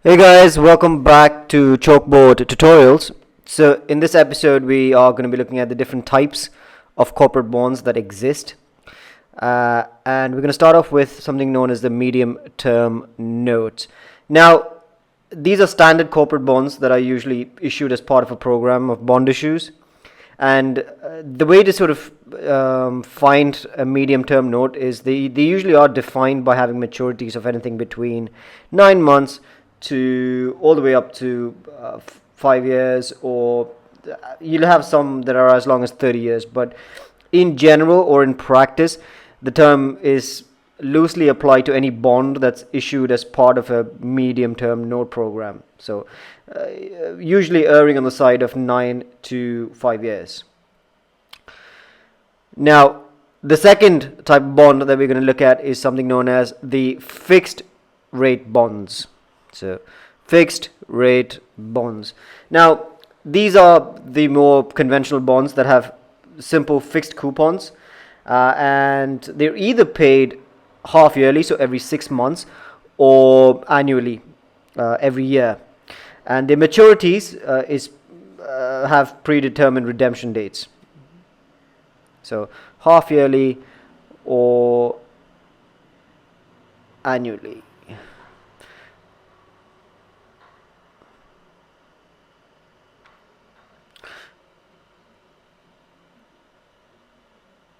Hey guys, welcome back to Chalkboard Tutorials. So in this episode we are going to be looking at the different types of corporate bonds that exist, and we're going to start off with something known as the medium term notes. Now these are standard corporate bonds that are usually issued as part of a program of bond issues, and the way to sort of find a medium term note is they usually are defined by having maturities of anything between 9 months to all the way up to 5 years, or you'll have some that are as long as 30 years. But in general or in practice, the term is loosely applied to any bond that's issued as part of a medium term note program. So usually erring on the side of 9 to 5 years. Now, the second type of bond that we're going to look at is something known as the fixed rate bonds. So fixed rate bonds. Now these are the more conventional bonds that have simple fixed coupons, and they're either paid half yearly, so every 6 months, or annually, every year, and their maturities have predetermined redemption dates. So half yearly or annually.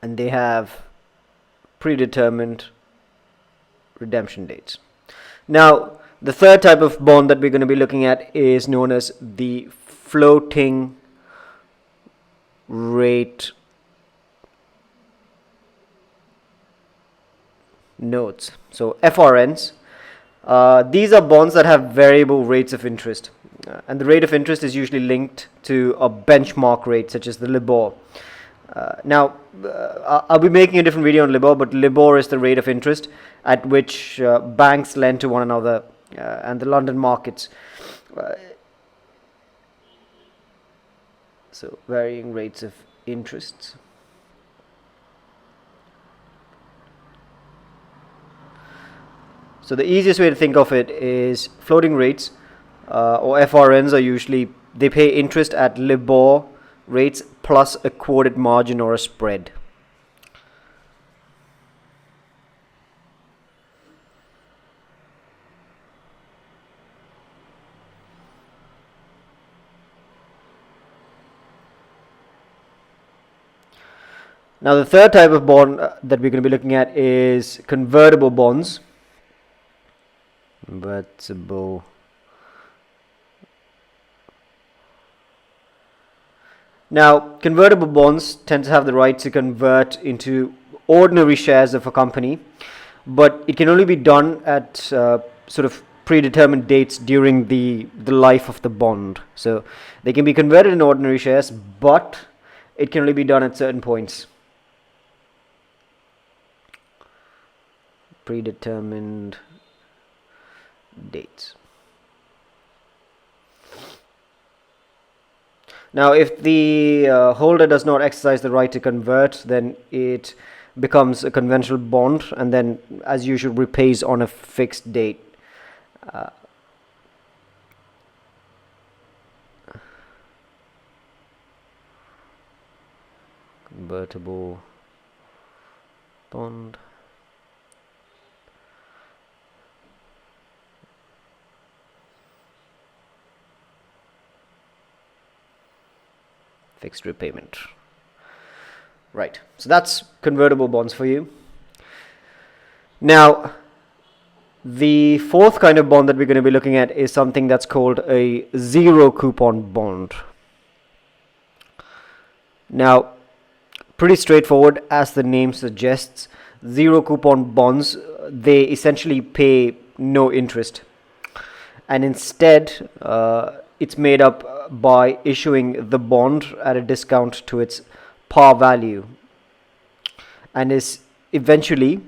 And they have predetermined redemption dates. Now, the third type of bond that we're going to be looking at is known as the floating rate notes. So FRNs. These are bonds that have variable rates of interest, and the rate of interest is usually linked to a benchmark rate, such as the LIBOR. Now, I'll be making a different video on LIBOR, but LIBOR is the rate of interest at which banks lend to one another, and the London markets. So, varying rates of interest. So, the easiest way to think of it is floating rates, or FRNs, are usually, they pay interest at LIBOR rates plus a quoted margin or a spread. Now the third type of bond that we're going to be looking at is convertible bonds. Convertible. Now, convertible bonds tend to have the right to convert into ordinary shares of a company, but it can only be done at sort of predetermined dates during the life of the bond. So they can be converted in ordinary shares, but it can only be done at certain points. Predetermined dates. Now, if the holder does not exercise the right to convert, then it becomes a conventional bond, and then, as usual, repays on a fixed date. Convertible bond. Fixed repayment. Right, so that's convertible bonds for you. Now, the fourth kind of bond that we're going to be looking at is something that's called a zero coupon bond. Now, pretty straightforward, as the name suggests. Zero coupon bonds, they essentially pay no interest, and instead it's made up by issuing the bond at a discount to its par value, and is eventually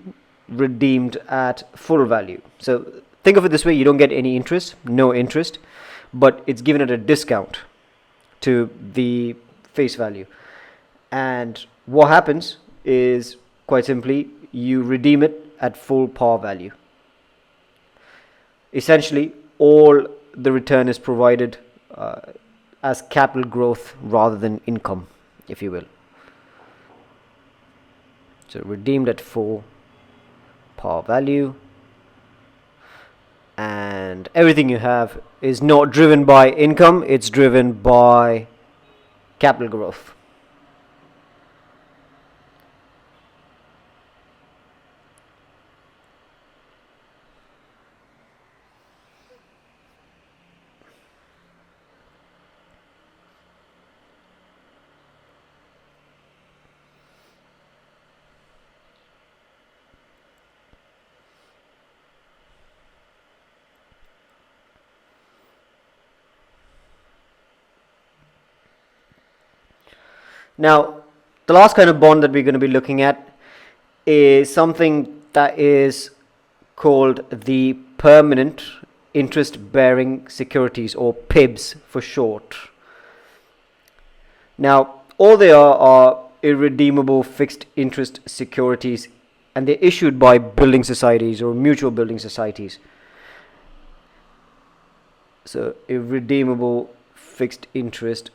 redeemed at full value. So think of it this way: you don't get any interest, no interest, but it's given at a discount to the face value. And what happens is, quite simply, you redeem it at full par value. Essentially, all the return is provided as capital growth rather than income, if you will. So redeemed at 4 par value, and everything you have is not driven by income, it's driven by capital growth. Now, the last kind of bond that we're going to be looking at is something that is called the permanent interest bearing securities, or PIBS for short. Now, all they are irredeemable fixed interest securities, and they're issued by building societies or mutual building societies. So irredeemable fixed interest.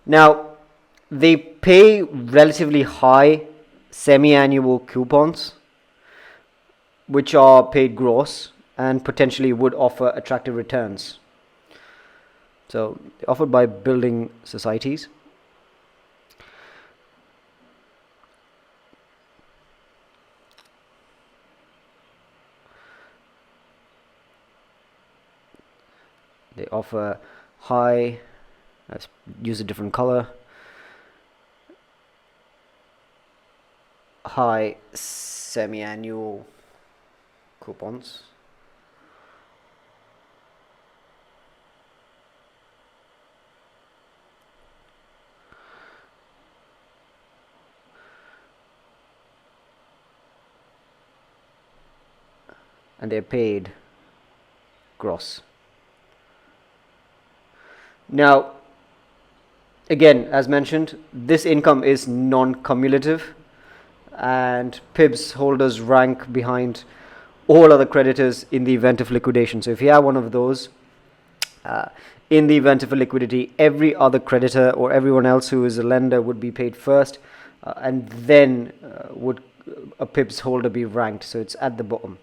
Now, they pay relatively high semi-annual coupons, which are paid gross and potentially would offer attractive returns. So, offered by building societies. They offer high, let's use a different color, high semi-annual coupons. And they're paid gross. Now, again, as mentioned, this income is non-cumulative, and PIBS holders rank behind all other creditors in the event of liquidation. So if you have one of those, in the event of a liquidity, every other creditor or everyone else who is a lender would be paid first, and then would a PIBS holder be ranked. So it's at the bottom.